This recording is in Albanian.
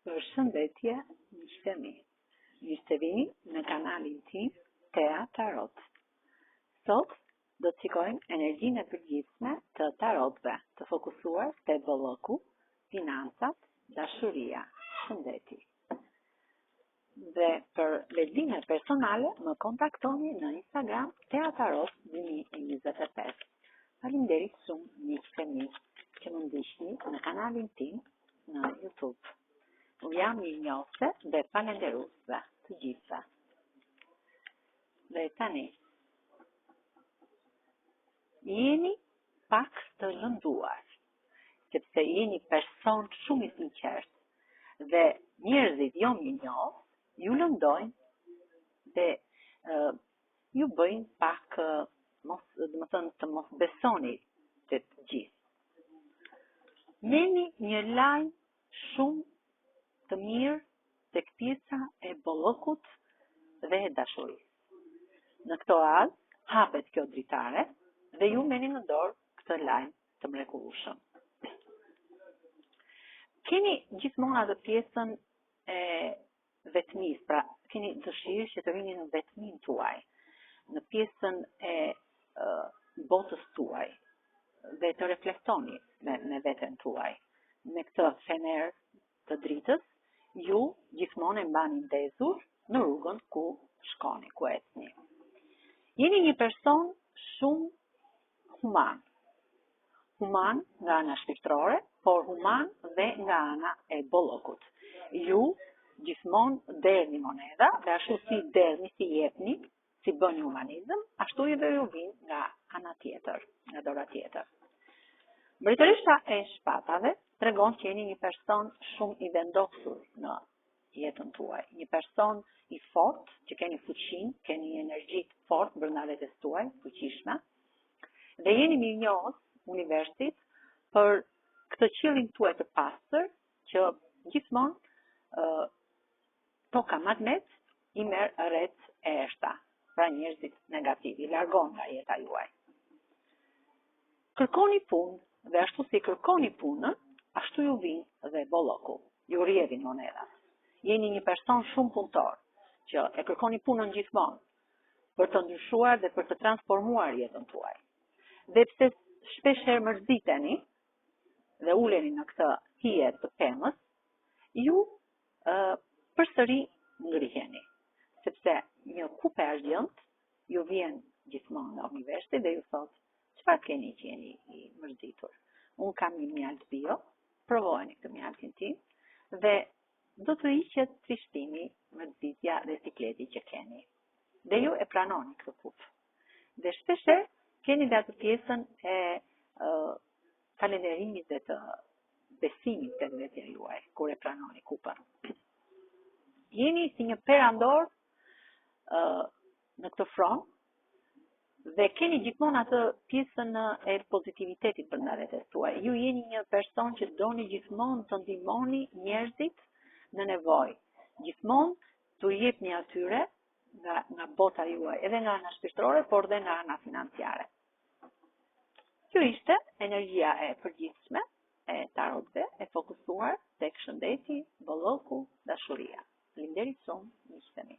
Përshëndetje, miqtë mi. Mirë se vini në kanalin tim Tea Tarot. Sot do të shikojmë energjinë e përgjithshme të tarotëve, të fokusuar te bolloku, financat, dashuria, shëndeti. Dhe për lexime personale më kontaktoni në Instagram Tea Tarot 2025. Faleminderit shumë miqtë mi që më ndiqni në kanalin tim në YouTube. Unë jam mirënjohëse dhe falenderuese të gjithëve. Dhe tani, jeni pak të lënduar, sepse jeni person shumë i sinqert dhe njerëzit jo mirënjohës ju lëndojnë dhe ju bëjnë pak të mos besoni të gjithë. Jeni një lajm shumë të mirë tek pjesa e bollokut dhe e dashurisë. Në këto radhë hapet kjo dritare dhe ju merrni në dorë këtë lajm të mrekullueshëm. Keni gjithmonë atë pjesën e vetmisë, pra keni dëshirë që të vini në vetminë tuaj, në pjesën e botës tuaj dhe të reflektoni me veten tuaj. Me këtë fener të dritës, ju gjithmonë e mbani ndezur në rrugën ku shkoni, ku ecni. Jeni një person shumë human. Human nga ana shpirtërore, por human dhe nga ana e bollokut. Ju gjithmonë derni moneda, dhe ashtu si derni, si jepni, si bëni humanizëm, ashtu edhe ju vin nga ana tjetër, nga dora tjetër. Mbretëresha e shpatave tregon që jeni një person shumë i vendosur në jetën tuaj, një person i fortë, që keni fuqinë, keni energji të fortë brenda vetes tuaj, fuqishme, dhe jeni mirënjohës universit për këtë qiellin tuaj të pastër, që gjithmonë toka magnet i merr rreth e errta, pra njerëzit negativ, i largon nga jeta juaj. Kërkoni punë, dhe ashtu si kërkoni punën, ashtu ju vin dhe bolloku, ju rrjedhin monedat. Jeni një person shumë punëtor, që e kërkoni punën gjithmonë, për të ndryshuar dhe për të transformuar jetën tuaj. Dhe pse shpeshherë mërziteni dhe uleni në këtë hije të pemës, ju përsëri ngriheni, sepse një kupe argjend ju vjen gjithmonë nga universi dhe ju thotë, çfarë keni që jeni i mërzitur? Unë kam një mjalt bio, provojeni këtë mjaltin tim dhe do të hiqet trishtimi, mërzitja dhe sikleti që keni. Dhe ju e pranoni këtë kupë. Dhe shpeshherë keni dhe atë pjesën e falënderimit dhe të besimit tek vetja juaj, kur e pranoni kupën. Jeni si një perandor në këtë front, dhe keni gjithmonë atë pjesën e pozitivitetit brenda vetes tuaj. Ju jeni një person që doni gjithmonë të ndihmoni njerëzit në nevojë. Gjithmonë t'u jepni atyre nga bota juaj, edhe nga ana shpirtërore, por dhe nga ana financiare. Kjo ishte energjia e përgjithshme e tarotëve, e fokusuar tek shëndeti, bolloku, dashuria. Faleminderit shumë, miqtë mi.